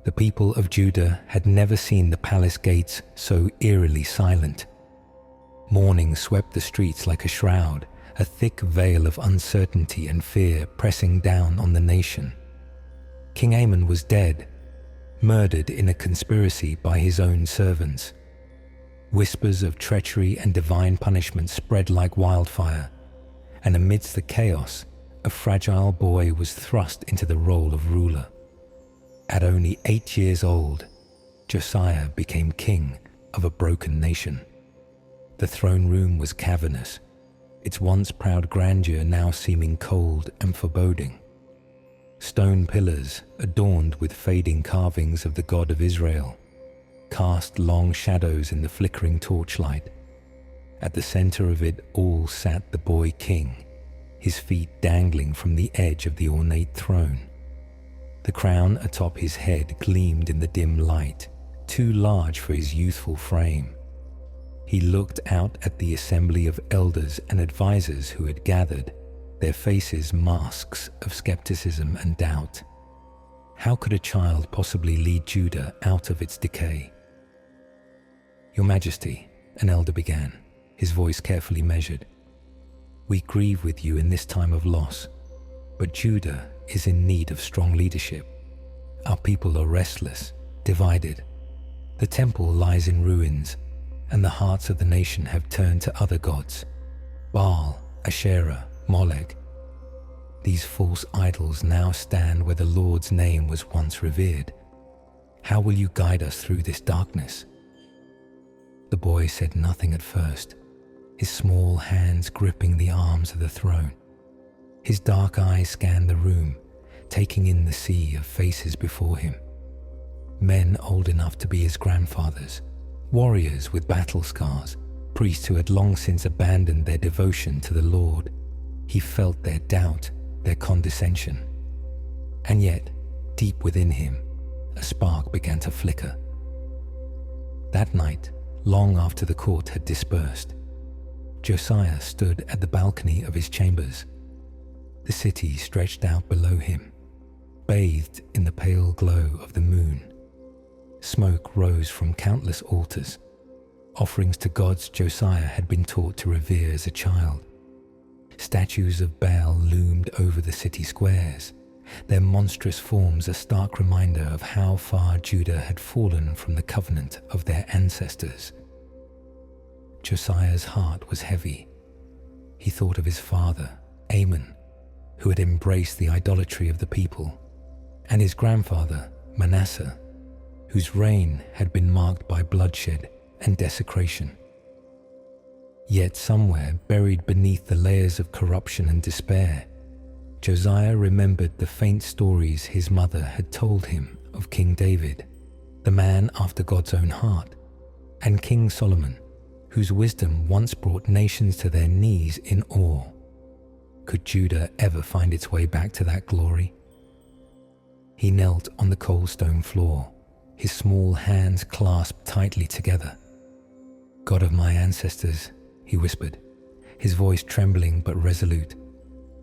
The people of Judah had never seen the palace gates so eerily silent. Mourning swept the streets like a shroud, a thick veil of uncertainty and fear pressing down on the nation. King Amon was dead, murdered in a conspiracy by his own servants. Whispers of treachery and divine punishment spread like wildfire, and amidst the chaos, a fragile boy was thrust into the role of ruler. At only 8 years old, Josiah became king of a broken nation. The throne room was cavernous, its once proud grandeur now seeming cold and foreboding. Stone pillars, adorned with fading carvings of the God of Israel, cast long shadows in the flickering torchlight. At the center of it all sat the boy king, his feet dangling from the edge of the ornate throne. The crown atop his head gleamed in the dim light, too large for his youthful frame. He looked out at the assembly of elders and advisors who had gathered, their faces masks of skepticism and doubt. How could a child possibly lead Judah out of its decay? "Your Majesty," an elder began, his voice carefully measured, "we grieve with you in this time of loss, but Judah is in need of strong leadership. Our people are restless, divided. The temple lies in ruins, and the hearts of the nation have turned to other gods, Baal, Asherah, Molech. These false idols now stand where the Lord's name was once revered. How will you guide us through this darkness?" The boy said nothing at first, his small hands gripping the arms of the throne. His dark eyes scanned the room, taking in the sea of faces before him. Men old enough to be his grandfathers, warriors with battle scars, priests who had long since abandoned their devotion to the Lord. He felt their doubt, their condescension. And yet, deep within him, a spark began to flicker. That night, long after the court had dispersed, Josiah stood at the balcony of his chambers. The city stretched out below him, bathed in the pale glow of the moon. Smoke rose from countless altars, offerings to gods Josiah had been taught to revere as a child. Statues of Baal loomed over the city squares, their monstrous forms a stark reminder of how far Judah had fallen from the covenant of their ancestors. Josiah's heart was heavy. He thought of his father, Amon, who had embraced the idolatry of the people, and his grandfather, Manasseh, whose reign had been marked by bloodshed and desecration. Yet somewhere, buried beneath the layers of corruption and despair, Josiah remembered the faint stories his mother had told him of King David, the man after God's own heart, and King Solomon, whose wisdom once brought nations to their knees in awe. Could Judah ever find its way back to that glory? He knelt on the cold stone floor, his small hands clasped tightly together. "God of my ancestors," he whispered, his voice trembling but resolute,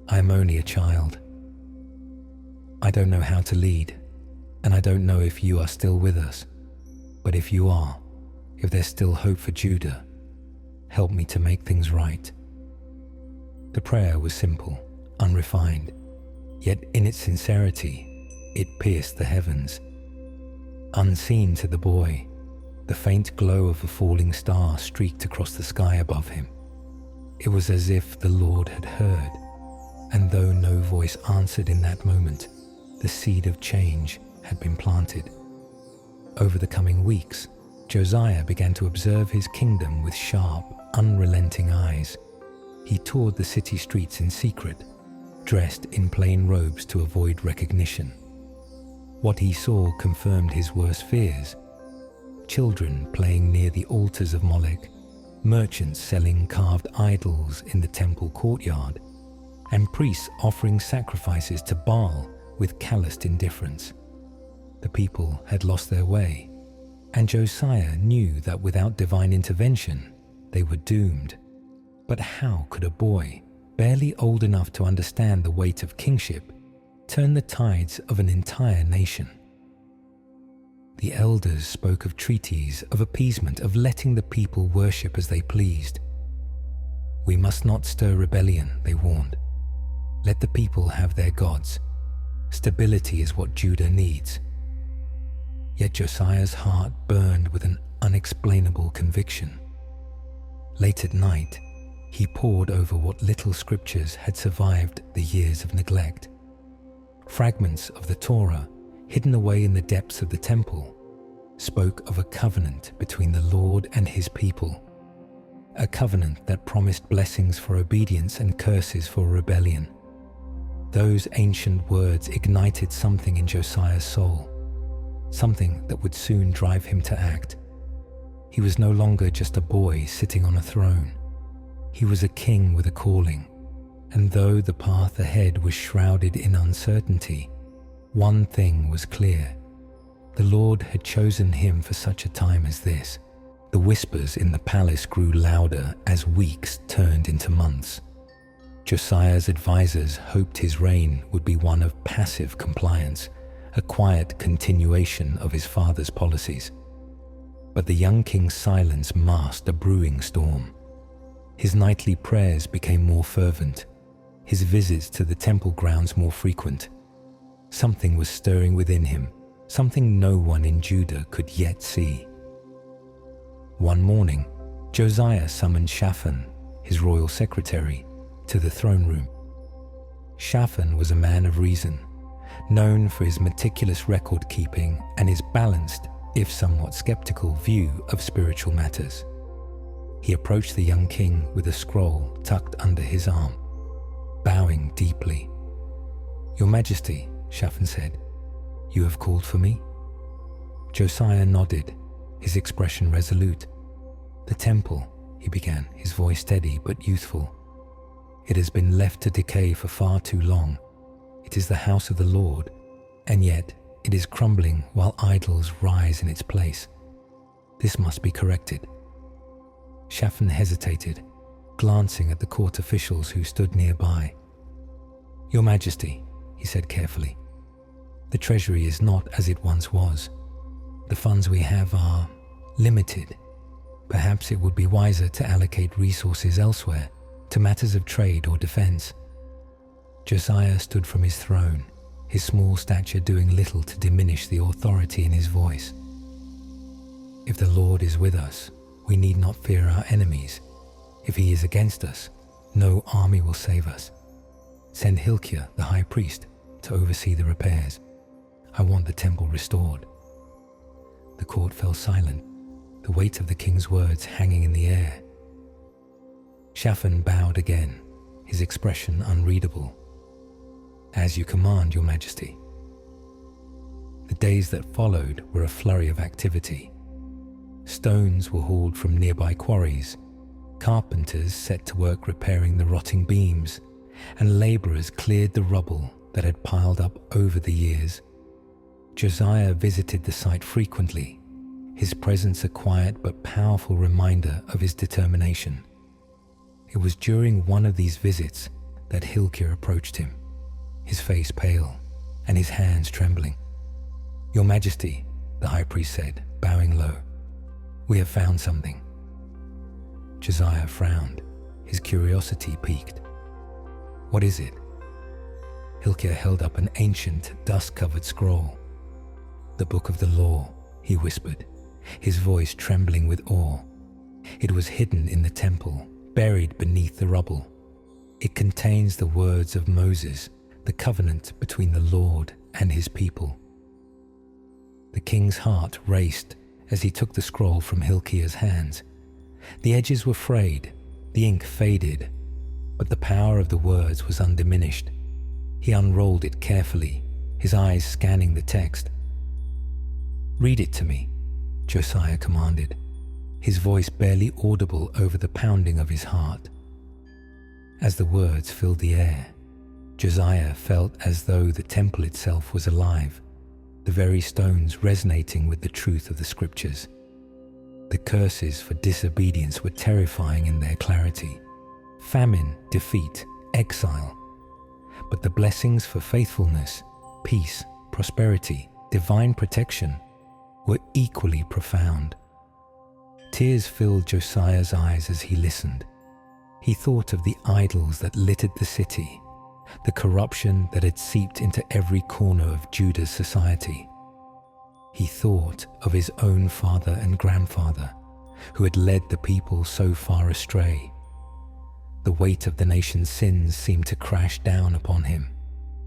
"I am only a child. I don't know how to lead, and I don't know if you are still with us. But if you are, if there's still hope for Judah, help me to make things right." The prayer was simple, unrefined, yet in its sincerity, it pierced the heavens. Unseen to the boy, the faint glow of a falling star streaked across the sky above him. It was as if the Lord had heard, and though no voice answered in that moment, the seed of change had been planted. Over the coming weeks, Josiah began to observe his kingdom with sharp, unrelenting eyes. He toured the city streets in secret, dressed in plain robes to avoid recognition. What he saw confirmed his worst fears. Children playing near the altars of Molech, merchants selling carved idols in the temple courtyard, and priests offering sacrifices to Baal with calloused indifference. The people had lost their way, and Josiah knew that without divine intervention, they were doomed. But how could a boy, barely old enough to understand the weight of kingship, turn the tides of an entire nation? The elders spoke of treaties, of appeasement, of letting the people worship as they pleased. "We must not stir rebellion," they warned. "Let the people have their gods. Stability is what Judah needs." Yet Josiah's heart burned with an unexplainable conviction. Late at night, he pored over what little scriptures had survived the years of neglect. Fragments of the Torah, hidden away in the depths of the temple, spoke of a covenant between the Lord and his people, a covenant that promised blessings for obedience and curses for rebellion. Those ancient words ignited something in Josiah's soul, something that would soon drive him to act. He was no longer just a boy sitting on a throne. He was a king with a calling, and though the path ahead was shrouded in uncertainty, one thing was clear. The Lord had chosen him for such a time as this. The whispers in the palace grew louder as weeks turned into months. Josiah's advisors hoped his reign would be one of passive compliance, a quiet continuation of his father's policies. But the young king's silence masked a brewing storm. His nightly prayers became more fervent, his visits to the temple grounds more frequent. Something was stirring within him, something no one in Judah could yet see. One morning, Josiah summoned Shaphan, his royal secretary, to the throne room. Shaphan was a man of reason, known for his meticulous record-keeping and his balanced, if somewhat skeptical, view of spiritual matters. He approached the young king with a scroll tucked under his arm, bowing deeply. "Your Majesty," Shaphan said, "you have called for me?" Josiah nodded, his expression resolute. "The temple," he began, his voice steady but youthful. "It has been left to decay for far too long. It is the house of the Lord, and yet it is crumbling while idols rise in its place. This must be corrected." Shaphan hesitated, glancing at the court officials who stood nearby. "Your Majesty," he said carefully, "the treasury is not as it once was. The funds we have are limited. Perhaps it would be wiser to allocate resources elsewhere, to matters of trade or defense." Josiah stood from his throne, his small stature doing little to diminish the authority in his voice. "If the Lord is with us, we need not fear our enemies. If he is against us, no army will save us. Send Hilkiah, the high priest, to oversee the repairs. I want the temple restored." The court fell silent, the weight of the king's words hanging in the air. Shaphan bowed again, his expression unreadable. "As you command, Your Majesty." The days that followed were a flurry of activity. Stones were hauled from nearby quarries, carpenters set to work repairing the rotting beams, and laborers cleared the rubble that had piled up over the years. Josiah visited the site frequently, his presence a quiet but powerful reminder of his determination. It was during one of these visits that Hilkiah approached him, his face pale and his hands trembling. "Your Majesty," the high priest said, bowing low, "we have found something." Josiah frowned, his curiosity piqued. "What is it?" Hilkiah held up an ancient, dust-covered scroll. "The Book of the Law," he whispered, his voice trembling with awe. "It was hidden in the temple, buried beneath the rubble. It contains the words of Moses, the covenant between the Lord and his people." The king's heart raced as he took the scroll from Hilkiah's hands. The edges were frayed, the ink faded, but the power of the words was undiminished. He unrolled it carefully, his eyes scanning the text. "Read it to me," Josiah commanded, his voice barely audible over the pounding of his heart. As the words filled the air, Josiah felt as though the temple itself was alive, the very stones resonating with the truth of the scriptures. The curses for disobedience were terrifying in their clarity. Famine, defeat, exile. But the blessings for faithfulness, peace, prosperity, divine protection were equally profound. Tears filled Josiah's eyes as he listened. He thought of the idols that littered the city, the corruption that had seeped into every corner of Judah's society. He thought of his own father and grandfather, who had led the people so far astray. The weight of the nation's sins seemed to crash down upon him,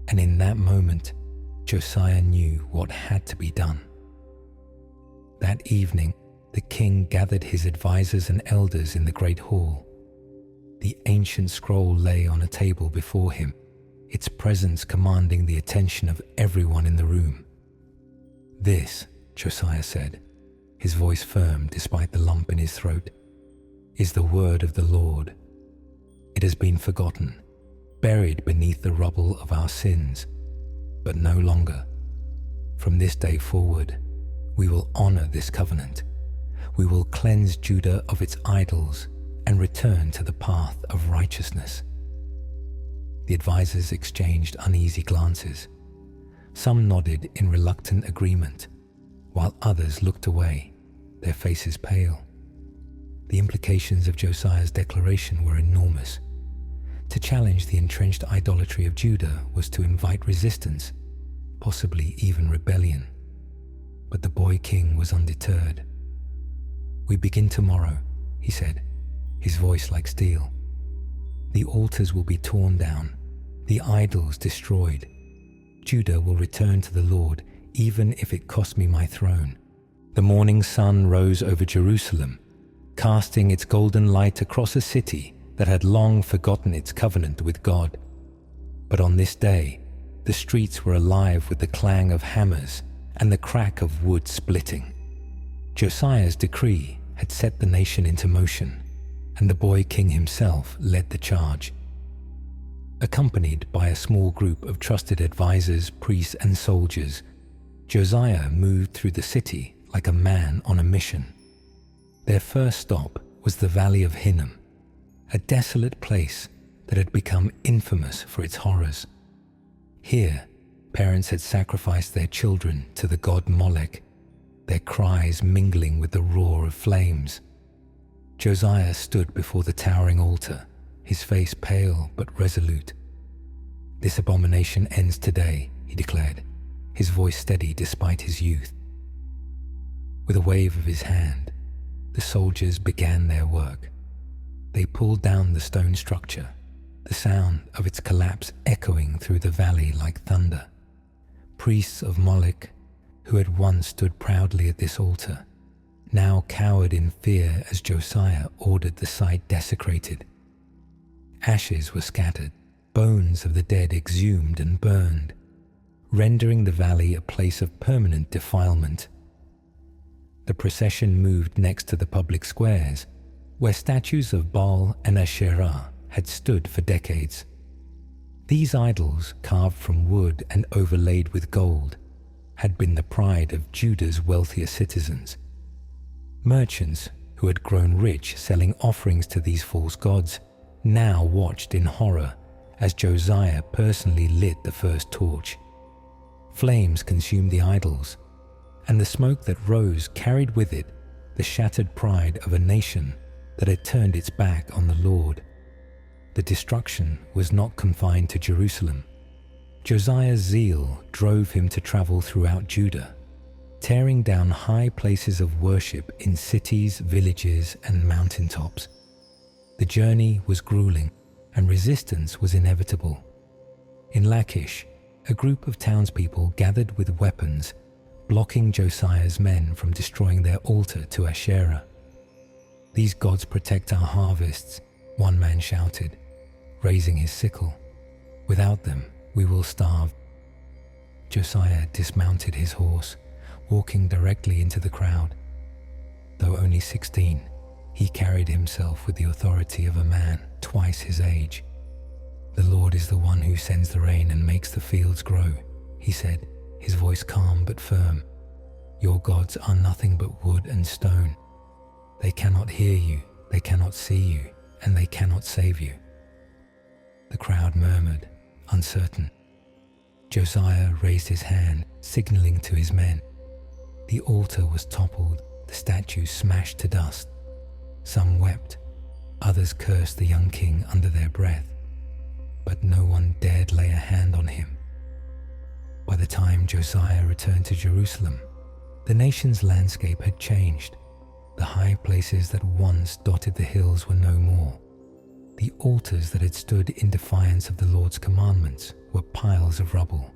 and in that moment, Josiah knew what had to be done. That evening, the king gathered his advisors and elders in the great hall. The ancient scroll lay on a table before him, its presence commanding the attention of everyone in the room. "This," Josiah said, his voice firm despite the lump in his throat, "is the word of the Lord. It has been forgotten, buried beneath the rubble of our sins, but no longer. From this day forward, we will honor this covenant. We will cleanse Judah of its idols and return to the path of righteousness." The advisors exchanged uneasy glances. Some nodded in reluctant agreement, while others looked away, their faces pale. The implications of Josiah's declaration were enormous. To challenge the entrenched idolatry of Judah was to invite resistance, possibly even rebellion. But the boy king was undeterred. "We begin tomorrow," he said, his voice like steel. "The altars will be torn down, the idols destroyed. Judah will return to the Lord, even if it cost me my throne." The morning sun rose over Jerusalem, casting its golden light across a city that had long forgotten its covenant with God. But on this day, the streets were alive with the clang of hammers and the crack of wood splitting. Josiah's decree had set the nation into motion, and the boy king himself led the charge. Accompanied by a small group of trusted advisors, priests, and soldiers, Josiah moved through the city like a man on a mission. Their first stop was the Valley of Hinnom, a desolate place that had become infamous for its horrors. Here, parents had sacrificed their children to the god Molech, their cries mingling with the roar of flames. Josiah stood before the towering altar, his face pale but resolute. "This abomination ends today," he declared, his voice steady despite his youth. With a wave of his hand, the soldiers began their work. They pulled down the stone structure, the sound of its collapse echoing through the valley like thunder. Priests of Moloch, who had once stood proudly at this altar, now cowered in fear as Josiah ordered the site desecrated. Ashes were scattered, bones of the dead exhumed and burned, rendering the valley a place of permanent defilement. The procession moved next to the public squares, where statues of Baal and Asherah had stood for decades. These idols, carved from wood and overlaid with gold, had been the pride of Judah's wealthier citizens. Merchants who had grown rich selling offerings to these false gods now watched in horror as Josiah personally lit the first torch. Flames consumed the idols, and the smoke that rose carried with it the shattered pride of a nation that had turned its back on the Lord. The destruction was not confined to Jerusalem. Josiah's zeal drove him to travel throughout Judah, tearing down high places of worship in cities, villages, and mountaintops. The journey was grueling, and resistance was inevitable. In Lachish, a group of townspeople gathered with weapons, blocking Josiah's men from destroying their altar to Asherah. "These gods protect our harvests," one man shouted, raising his sickle. "Without them, we will starve." Josiah dismounted his horse, walking directly into the crowd. Though only 16, he carried himself with the authority of a man twice his age. "The Lord is the one who sends the rain and makes the fields grow," he said, his voice calm but firm. "Your gods are nothing but wood and stone. They cannot hear you, they cannot see you, and they cannot save you." The crowd murmured, uncertain. Josiah raised his hand, signaling to his men. The altar was toppled, the statues smashed to dust. Some wept, others cursed the young king under their breath, but no one dared lay a hand on him. By the time Josiah returned to Jerusalem, the nation's landscape had changed. The high places that once dotted the hills were no more. The altars that had stood in defiance of the Lord's commandments were piles of rubble.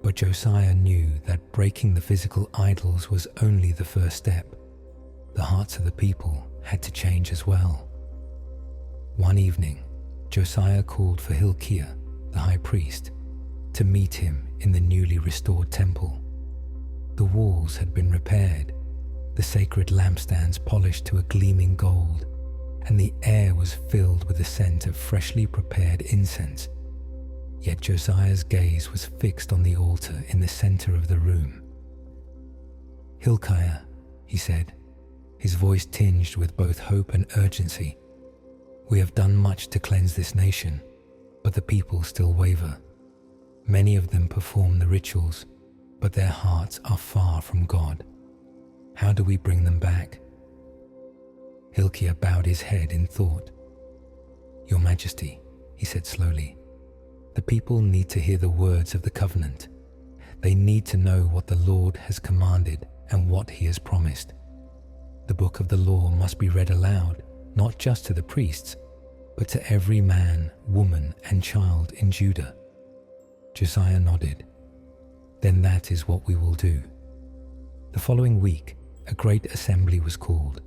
But Josiah knew that breaking the physical idols was only the first step. The hearts of the people had to change as well. One evening, Josiah called for Hilkiah, the high priest, to meet him in the newly restored temple. The walls had been repaired, the sacred lampstands polished to a gleaming gold, and the air was filled with the scent of freshly prepared incense. Yet Josiah's gaze was fixed on the altar in the center of the room. "Hilkiah," he said, his voice tinged with both hope and urgency, "we have done much to cleanse this nation, but the people still waver. Many of them perform the rituals, but their hearts are far from God. How do we bring them back?" Hilkiah bowed his head in thought. "Your Majesty," he said slowly, "the people need to hear the words of the covenant. They need to know what the Lord has commanded and what he has promised. The book of the law must be read aloud, not just to the priests, but to every man, woman, and child in Judah." Josiah nodded. "Then that is what we will do." The following week, a great assembly was called.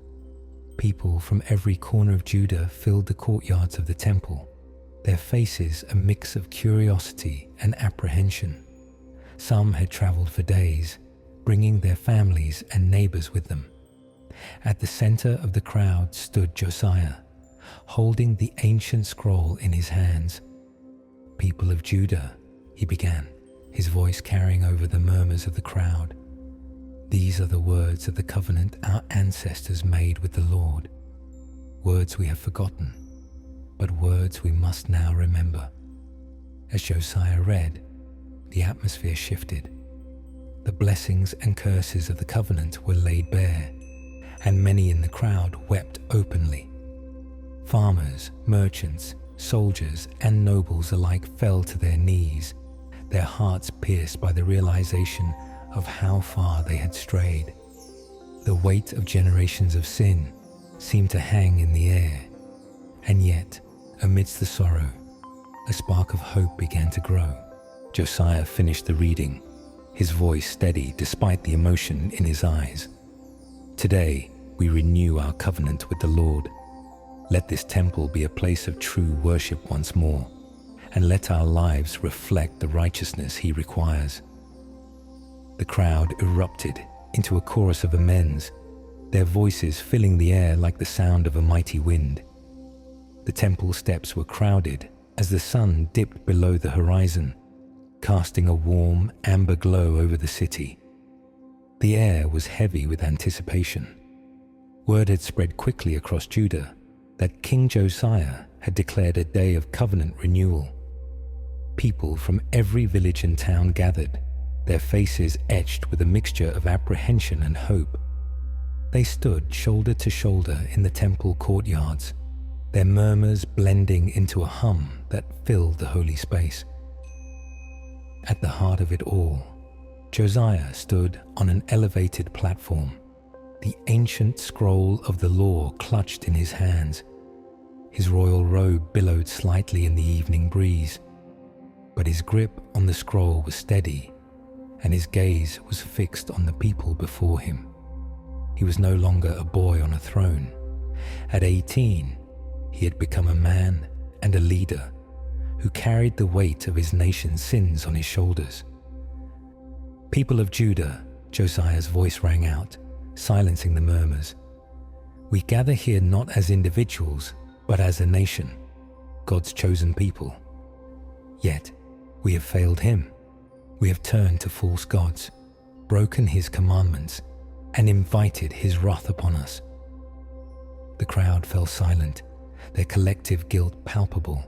People from every corner of Judah filled the courtyards of the temple, their faces a mix of curiosity and apprehension. Some had traveled for days, bringing their families and neighbors with them. At the center of the crowd stood Josiah, holding the ancient scroll in his hands. "People of Judah," he began, his voice carrying over the murmurs of the crowd. "These are the words of the covenant our ancestors made with the Lord. Words we have forgotten, but words we must now remember." As Josiah read, the atmosphere shifted. The blessings and curses of the covenant were laid bare, and many in the crowd wept openly. Farmers, merchants, soldiers, and nobles alike fell to their knees, their hearts pierced by the realization of how far they had strayed. The weight of generations of sin seemed to hang in the air, and yet, amidst the sorrow, a spark of hope began to grow. Josiah finished the reading, his voice steady despite the emotion in his eyes. "Today, we renew our covenant with the Lord. Let this temple be a place of true worship once more, and let our lives reflect the righteousness he requires." The crowd erupted into a chorus of amens, their voices filling the air like the sound of a mighty wind. The temple steps were crowded as the sun dipped below the horizon, casting a warm, amber glow over the city. The air was heavy with anticipation. Word had spread quickly across Judah that King Josiah had declared a day of covenant renewal. People from every village and town gathered, their faces etched with a mixture of apprehension and hope. They stood shoulder to shoulder in the temple courtyards, their murmurs blending into a hum that filled the holy space. At the heart of it all, Josiah stood on an elevated platform, the ancient scroll of the law clutched in his hands. His royal robe billowed slightly in the evening breeze, but his grip on the scroll was steady, and his gaze was fixed on the people before him. He was no longer a boy on a throne. At 18, he had become a man and a leader who carried the weight of his nation's sins on his shoulders. "People of Judah," Josiah's voice rang out, silencing the murmurs. "We gather here not as individuals, but as a nation, God's chosen people. Yet, we have failed him. We have turned to false gods, broken his commandments, and invited his wrath upon us." The crowd fell silent, their collective guilt palpable.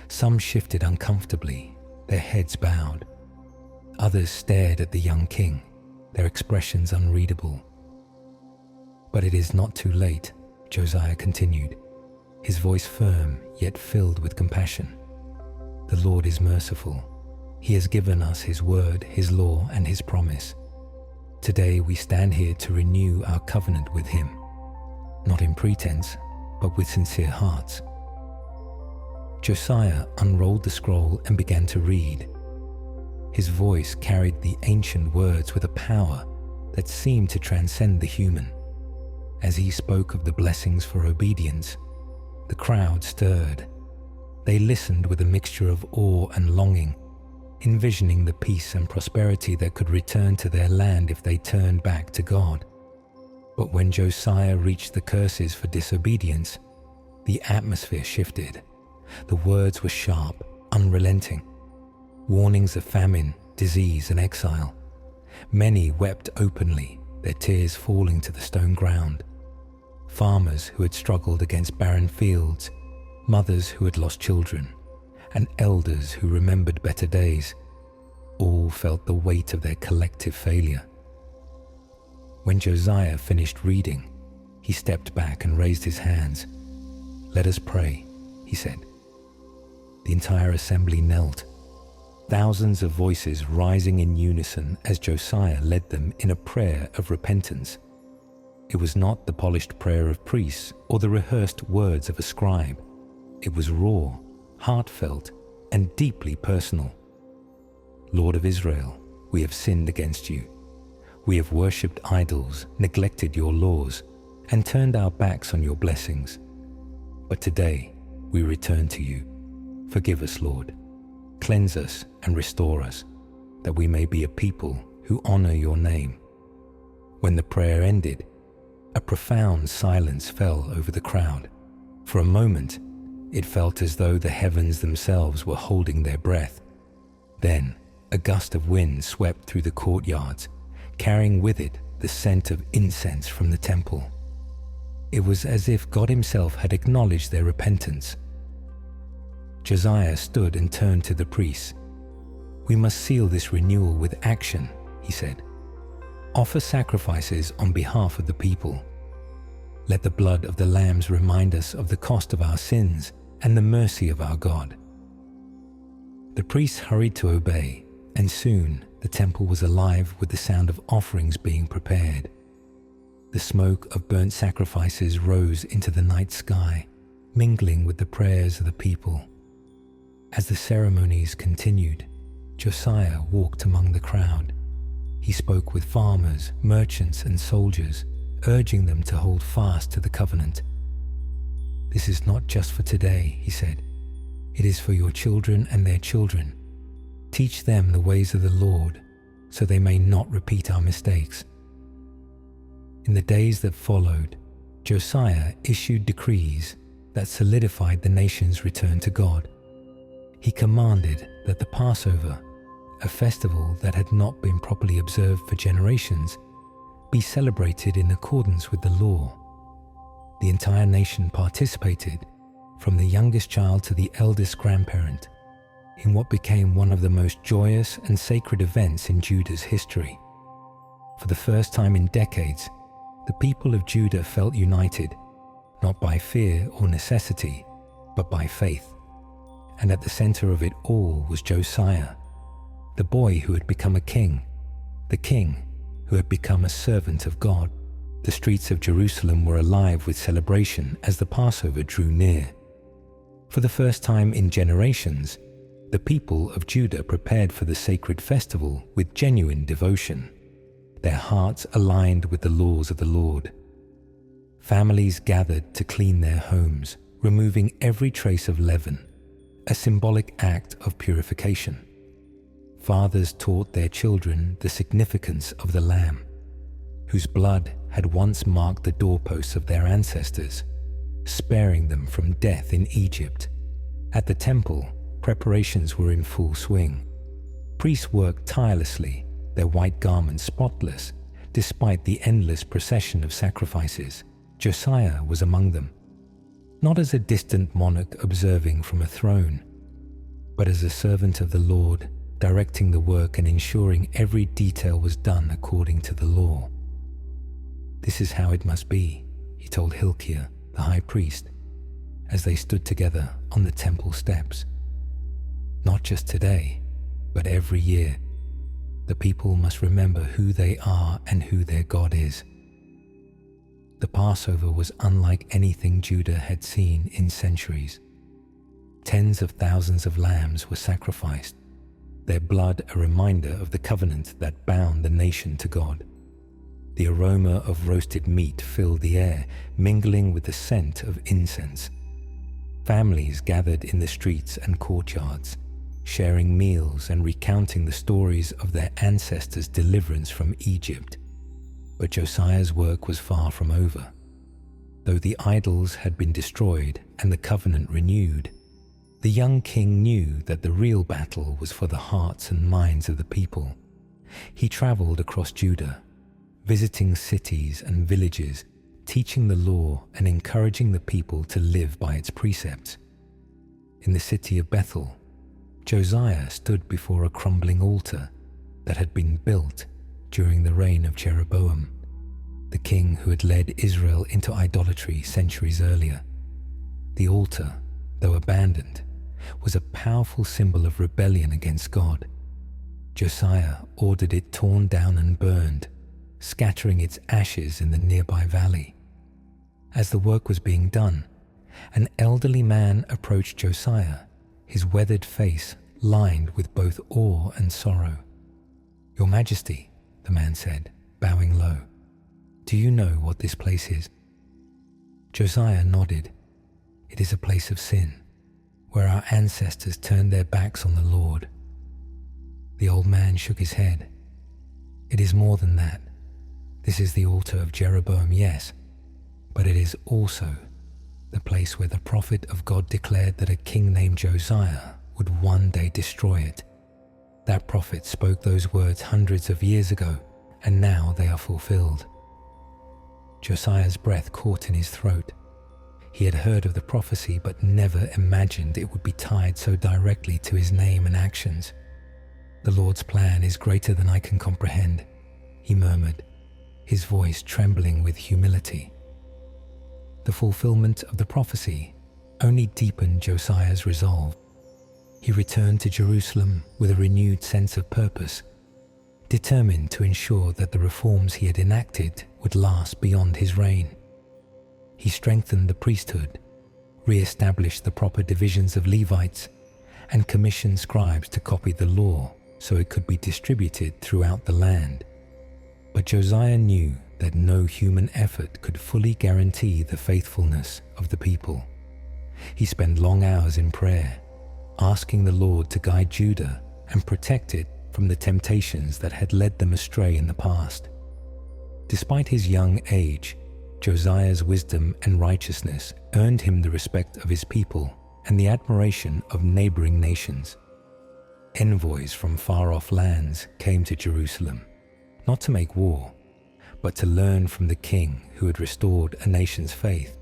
Some shifted uncomfortably, their heads bowed. Others stared at the young king, their expressions unreadable. "But it is not too late," Josiah continued, his voice firm yet filled with compassion. "The Lord is merciful. He has given us His word, His law, and His promise. Today we stand here to renew our covenant with Him, not in pretense, but with sincere hearts." Josiah unrolled the scroll and began to read. His voice carried the ancient words with a power that seemed to transcend the human. As he spoke of the blessings for obedience, the crowd stirred. They listened with a mixture of awe and longing, envisioning the peace and prosperity that could return to their land if they turned back to God. But when Josiah reached the curses for disobedience, the atmosphere shifted. The words were sharp, unrelenting, warnings of famine, disease, and exile. Many wept openly, their tears falling to the stone ground. Farmers who had struggled against barren fields, mothers who had lost children, and elders who remembered better days, all felt the weight of their collective failure. When Josiah finished reading, he stepped back and raised his hands. "Let us pray," he said. The entire assembly knelt, thousands of voices rising in unison as Josiah led them in a prayer of repentance. It was not the polished prayer of priests or the rehearsed words of a scribe. It was raw, heartfelt, and deeply personal. "Lord of Israel, we have sinned against you. We have worshipped idols, neglected your laws, and turned our backs on your blessings. But today we return to you. Forgive us, Lord. Cleanse us and restore us, that we may be a people who honor your name." When the prayer ended, a profound silence fell over the crowd. For a moment, it felt as though the heavens themselves were holding their breath. Then, a gust of wind swept through the courtyards, carrying with it the scent of incense from the temple. It was as if God Himself had acknowledged their repentance. Josiah stood and turned to the priests. "We must seal this renewal with action," he said. "Offer sacrifices on behalf of the people. Let the blood of the lambs remind us of the cost of our sins and the mercy of our God." The priests hurried to obey, and soon the temple was alive with the sound of offerings being prepared. The smoke of burnt sacrifices rose into the night sky, mingling with the prayers of the people. As the ceremonies continued, Josiah walked among the crowd. He spoke with farmers, merchants, and soldiers, urging them to hold fast to the covenant. "This is not just for today," he said. "It is for your children and their children. Teach them the ways of the Lord, so they may not repeat our mistakes." In the days that followed, Josiah issued decrees that solidified the nation's return to God. He commanded that the Passover, a festival that had not been properly observed for generations, be celebrated in accordance with the law. The entire nation participated, from the youngest child to the eldest grandparent, in what became one of the most joyous and sacred events in Judah's history. For the first time in decades, the people of Judah felt united, not by fear or necessity, but by faith. And at the center of it all was Josiah, the boy who had become a king, the king who had become a servant of God. The streets of Jerusalem were alive with celebration as the Passover drew near. For the first time in generations, the people of Judah prepared for the sacred festival with genuine devotion, their hearts aligned with the laws of the Lord. Families gathered to clean their homes, removing every trace of leaven, a symbolic act of purification. Fathers taught their children the significance of the Lamb, whose blood had once marked the doorposts of their ancestors, sparing them from death in Egypt. At the temple, preparations were in full swing. Priests worked tirelessly, their white garments spotless, despite the endless procession of sacrifices. Josiah was among them, not as a distant monarch observing from a throne, but as a servant of the Lord, directing the work and ensuring every detail was done according to the law. "This is how it must be," he told Hilkiah, the high priest, as they stood together on the temple steps. "Not just today, but every year. The people must remember who they are and who their God is." The Passover was unlike anything Judah had seen in centuries. Tens of thousands of lambs were sacrificed, their blood a reminder of the covenant that bound the nation to God. The aroma of roasted meat filled the air, mingling with the scent of incense. Families gathered in the streets and courtyards, sharing meals and recounting the stories of their ancestors' deliverance from Egypt. But Josiah's work was far from over. Though the idols had been destroyed and the covenant renewed, the young king knew that the real battle was for the hearts and minds of the people. He traveled across Judah, visiting cities and villages, teaching the law and encouraging the people to live by its precepts. In the city of Bethel, Josiah stood before a crumbling altar that had been built during the reign of Jeroboam, the king who had led Israel into idolatry centuries earlier. The altar, though abandoned, was a powerful symbol of rebellion against God. Josiah ordered it torn down and burned, scattering its ashes in the nearby valley. As the work was being done, an elderly man approached Josiah, his weathered face lined with both awe and sorrow. "Your Majesty," the man said, bowing low, "do you know what this place is?" Josiah nodded. "It is a place of sin, where our ancestors turned their backs on the Lord." The old man shook his head. "It is more than that. This is the altar of Jeroboam, yes, but it is also the place where the prophet of God declared that a king named Josiah would one day destroy it. That prophet spoke those words hundreds of years ago, and now they are fulfilled." Josiah's breath caught in his throat. He had heard of the prophecy but never imagined it would be tied so directly to his name and actions. "The Lord's plan is greater than I can comprehend," he murmured, his voice trembling with humility. The fulfillment of the prophecy only deepened Josiah's resolve. He returned to Jerusalem with a renewed sense of purpose, determined to ensure that the reforms he had enacted would last beyond his reign. He strengthened the priesthood, re-established the proper divisions of Levites, and commissioned scribes to copy the law so it could be distributed throughout the land. But Josiah knew that no human effort could fully guarantee the faithfulness of the people. He spent long hours in prayer, asking the Lord to guide Judah and protect it from the temptations that had led them astray in the past. Despite his young age, Josiah's wisdom and righteousness earned him the respect of his people and the admiration of neighboring nations. Envoys from far-off lands came to Jerusalem, not to make war, but to learn from the king who had restored a nation's faith.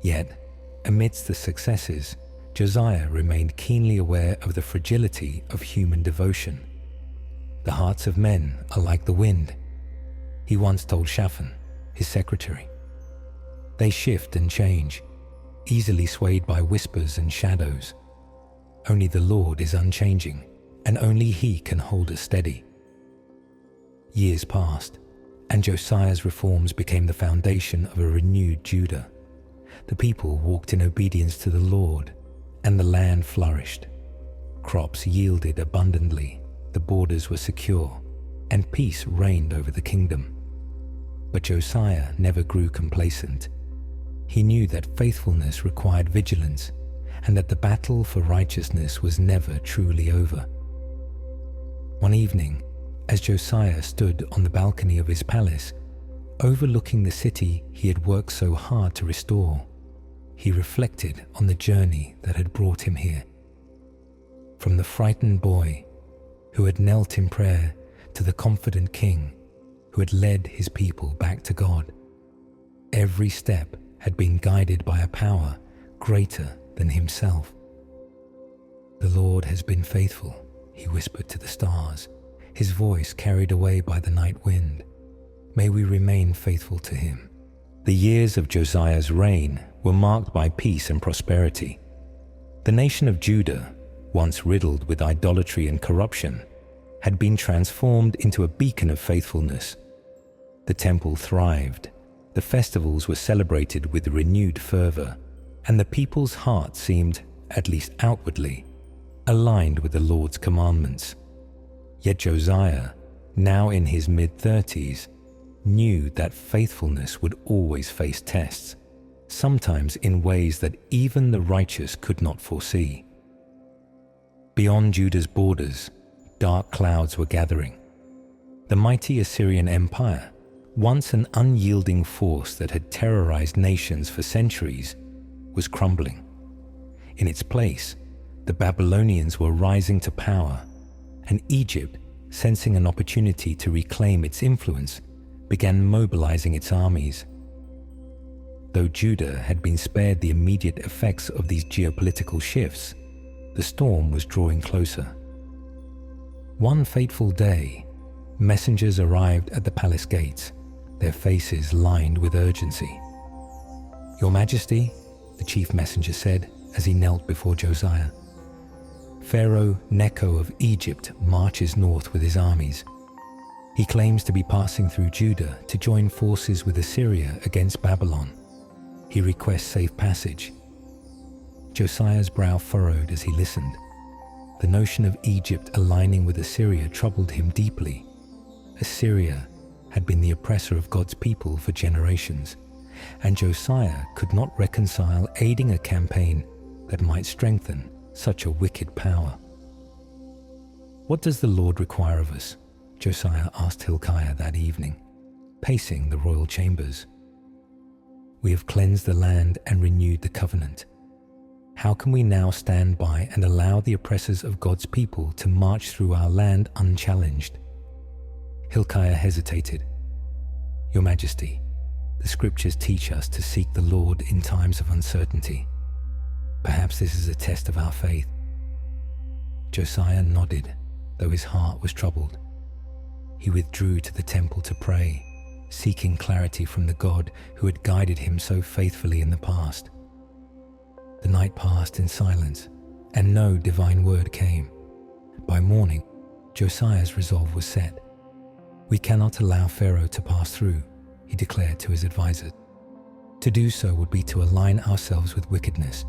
Yet, amidst the successes, Josiah remained keenly aware of the fragility of human devotion. "The hearts of men are like the wind," he once told Shaphan, his secretary. "They shift and change, easily swayed by whispers and shadows. Only the Lord is unchanging, and only He can hold us steady." Years passed, and Josiah's reforms became the foundation of a renewed Judah. The people walked in obedience to the Lord, and the land flourished. Crops yielded abundantly, the borders were secure, and peace reigned over the kingdom. But Josiah never grew complacent. He knew that faithfulness required vigilance, and that the battle for righteousness was never truly over. One evening, as Josiah stood on the balcony of his palace, overlooking the city he had worked so hard to restore, he reflected on the journey that had brought him here. From the frightened boy who had knelt in prayer to the confident king who had led his people back to God, every step had been guided by a power greater than himself. "The Lord has been faithful," he whispered to the stars, his voice carried away by the night wind. May we remain faithful to him. The years of Josiah's reign were marked by peace and prosperity. The nation of Judah, once riddled with idolatry and corruption, had been transformed into a beacon of faithfulness. The temple thrived, the festivals were celebrated with renewed fervor, and the people's hearts seemed, at least outwardly, aligned with the Lord's commandments. Yet Josiah, now in his mid-30s, knew that faithfulness would always face tests, sometimes in ways that even the righteous could not foresee. Beyond Judah's borders, dark clouds were gathering. The mighty Assyrian Empire, once an unyielding force that had terrorized nations for centuries, was crumbling. In its place, the Babylonians were rising to power, and Egypt, sensing an opportunity to reclaim its influence, began mobilizing its armies. Though Judah had been spared the immediate effects of these geopolitical shifts, the storm was drawing closer. One fateful day, messengers arrived at the palace gates, their faces lined with urgency. "Your Majesty," the chief messenger said as he knelt before Josiah, "Pharaoh Necho of Egypt marches north with his armies. He claims to be passing through Judah to join forces with Assyria against Babylon. He requests safe passage." Josiah's brow furrowed as he listened. The notion of Egypt aligning with Assyria troubled him deeply. Assyria had been the oppressor of God's people for generations, and Josiah could not reconcile aiding a campaign that might strengthen such a wicked power. "What does the Lord require of us?" Josiah asked Hilkiah that evening, pacing the royal chambers. "We have cleansed the land and renewed the covenant. How can we now stand by and allow the oppressors of God's people to march through our land unchallenged?" Hilkiah hesitated. "Your Majesty, the scriptures teach us to seek the Lord in times of uncertainty. Perhaps this is a test of our faith." Josiah nodded, though his heart was troubled. He withdrew to the temple to pray, seeking clarity from the God who had guided him so faithfully in the past. The night passed in silence, and no divine word came. By morning, Josiah's resolve was set. "We cannot allow Pharaoh to pass through," he declared to his advisors. "To do so would be to align ourselves with wickedness.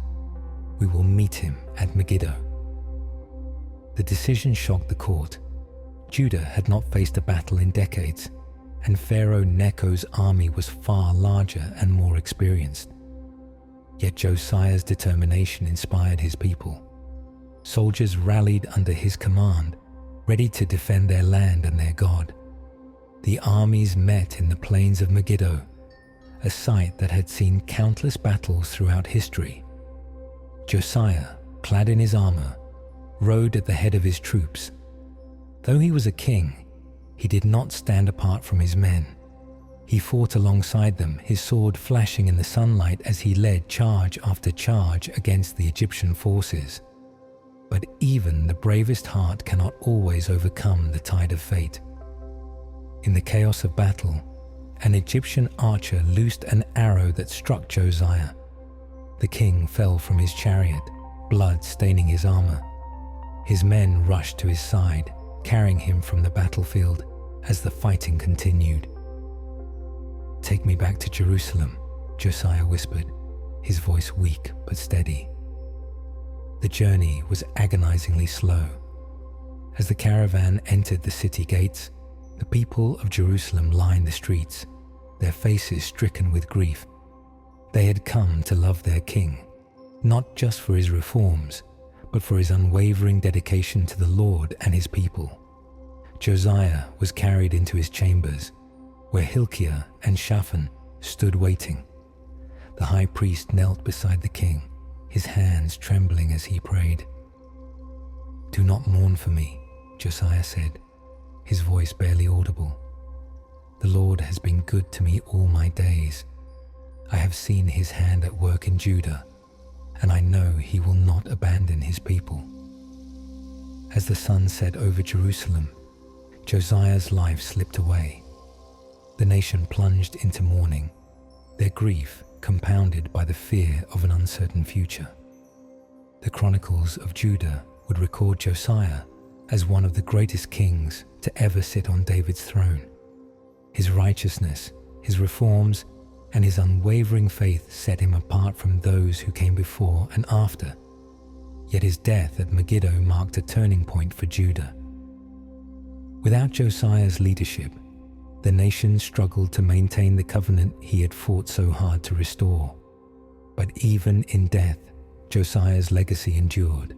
We will meet him at Megiddo." The decision shocked the court. Judah had not faced a battle in decades, and Pharaoh Necho's army was far larger and more experienced. Yet Josiah's determination inspired his people. Soldiers rallied under his command, ready to defend their land and their God. The armies met in the plains of Megiddo, a site that had seen countless battles throughout history. Josiah, clad in his armor, rode at the head of his troops. Though he was a king, he did not stand apart from his men. He fought alongside them, his sword flashing in the sunlight as he led charge after charge against the Egyptian forces. But even the bravest heart cannot always overcome the tide of fate. In the chaos of battle, an Egyptian archer loosed an arrow that struck Josiah. The king fell from his chariot, blood staining his armor. His men rushed to his side, carrying him from the battlefield as the fighting continued. "Take me back to Jerusalem," Josiah whispered, his voice weak but steady. The journey was agonizingly slow. As the caravan entered the city gates, the people of Jerusalem lined the streets, their faces stricken with grief. They had come to love their king, not just for his reforms, but for his unwavering dedication to the Lord and his people. Josiah was carried into his chambers, where Hilkiah and Shaphan stood waiting. The high priest knelt beside the king, his hands trembling as he prayed. "Do not mourn for me," Josiah said, his voice barely audible. "The Lord has been good to me all my days. I have seen his hand at work in Judah, and I know he will not abandon his people." As the sun set over Jerusalem, Josiah's life slipped away. The nation plunged into mourning, their grief compounded by the fear of an uncertain future. The Chronicles of Judah would record Josiah as one of the greatest kings to ever sit on David's throne. His righteousness, his reforms, and his unwavering faith set him apart from those who came before and after. Yet his death at Megiddo marked a turning point for Judah. Without Josiah's leadership, the nation struggled to maintain the covenant he had fought so hard to restore. But even in death, Josiah's legacy endured.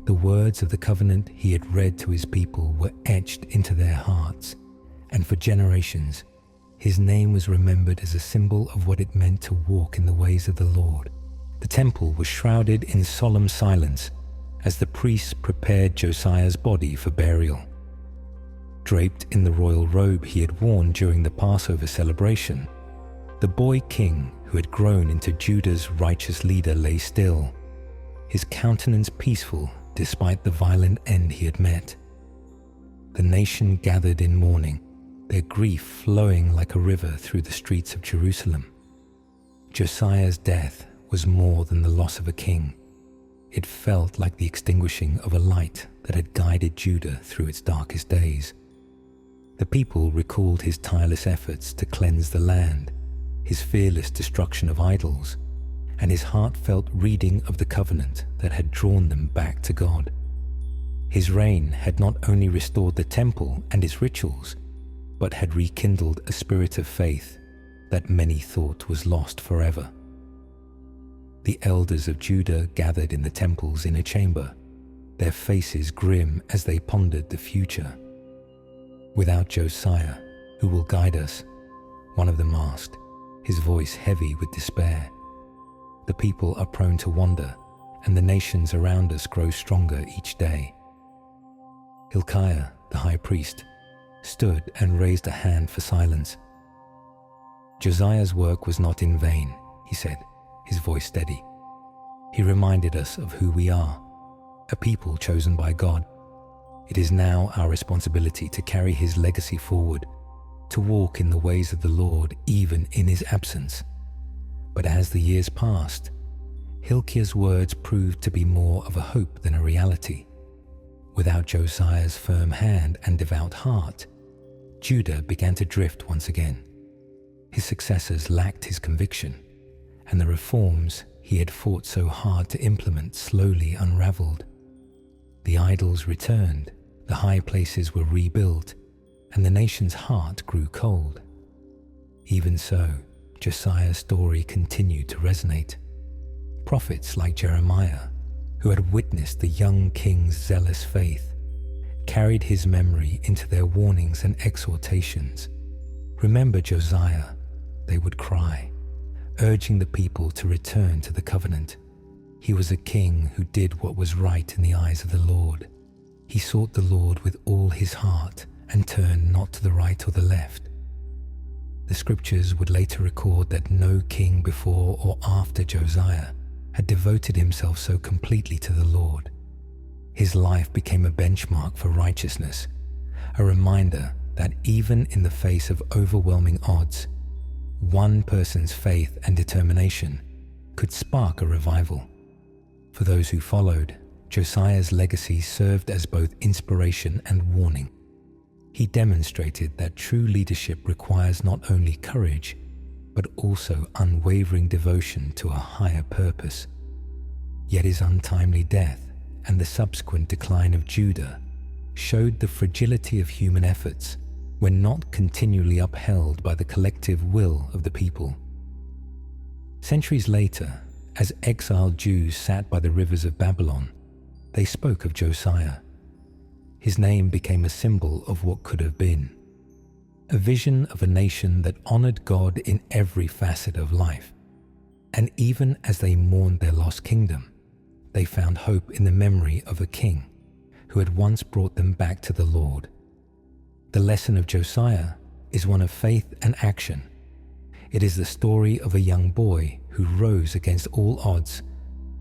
The words of the covenant he had read to his people were etched into their hearts, and for generations, his name was remembered as a symbol of what it meant to walk in the ways of the Lord. The temple was shrouded in solemn silence as the priests prepared Josiah's body for burial. Draped in the royal robe he had worn during the Passover celebration, the boy king who had grown into Judah's righteous leader lay still, his countenance peaceful despite the violent end he had met. The nation gathered in mourning, their grief flowing like a river through the streets of Jerusalem. Josiah's death was more than the loss of a king. It felt like the extinguishing of a light that had guided Judah through its darkest days. The people recalled his tireless efforts to cleanse the land, his fearless destruction of idols, and his heartfelt reading of the covenant that had drawn them back to God. His reign had not only restored the temple and its rituals, but had rekindled a spirit of faith that many thought was lost forever. The elders of Judah gathered in the temple's inner chamber, their faces grim as they pondered the future. "Without Josiah, who will guide us?" one of them asked, his voice heavy with despair. "The people are prone to wander, and the nations around us grow stronger each day." Hilkiah, the high priest, stood and raised a hand for silence. "Josiah's work was not in vain," he said, his voice steady. "He reminded us of who we are, a people chosen by God. It is now our responsibility to carry his legacy forward, to walk in the ways of the Lord even in his absence." But as the years passed, Hilkiah's words proved to be more of a hope than a reality. Without Josiah's firm hand and devout heart, Judah began to drift once again. His successors lacked his conviction, and the reforms he had fought so hard to implement slowly unraveled. The idols returned, the high places were rebuilt, and the nation's heart grew cold. Even so, Josiah's story continued to resonate. Prophets like Jeremiah, who had witnessed the young king's zealous faith, carried his memory into their warnings and exhortations. "Remember Josiah," they would cry, urging the people to return to the covenant. "He was a king who did what was right in the eyes of the Lord. He sought the Lord with all his heart and turned not to the right or the left." The scriptures would later record that no king before or after Josiah had devoted himself so completely to the Lord. His life became a benchmark for righteousness, a reminder that even in the face of overwhelming odds, one person's faith and determination could spark a revival. For those who followed, Josiah's legacy served as both inspiration and warning. He demonstrated that true leadership requires not only courage, but also unwavering devotion to a higher purpose. Yet his untimely death and the subsequent decline of Judah showed the fragility of human efforts when not continually upheld by the collective will of the people. Centuries later, as exiled Jews sat by the rivers of Babylon, they spoke of Josiah. His name became a symbol of what could have been, a vision of a nation that honored God in every facet of life. And even as they mourned their lost kingdom, they found hope in the memory of a king who had once brought them back to the Lord. The lesson of Josiah is one of faith and action. It is the story of a young boy who rose against all odds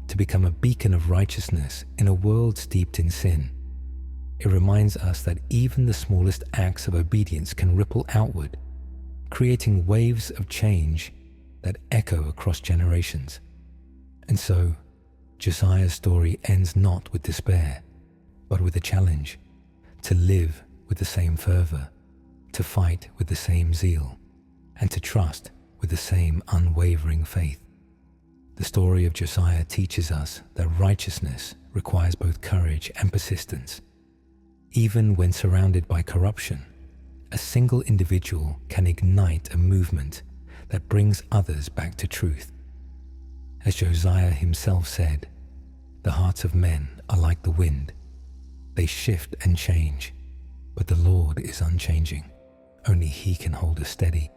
to become a beacon of righteousness in a world steeped in sin. It reminds us that even the smallest acts of obedience can ripple outward, creating waves of change that echo across generations. And so, Josiah's story ends not with despair, but with a challenge to live with the same fervor, to fight with the same zeal, and to trust with the same unwavering faith. The story of Josiah teaches us that righteousness requires both courage and persistence. Even when surrounded by corruption, a single individual can ignite a movement that brings others back to truth. As Josiah himself said, "The hearts of men are like the wind. They shift and change, but the Lord is unchanging. Only He can hold us steady."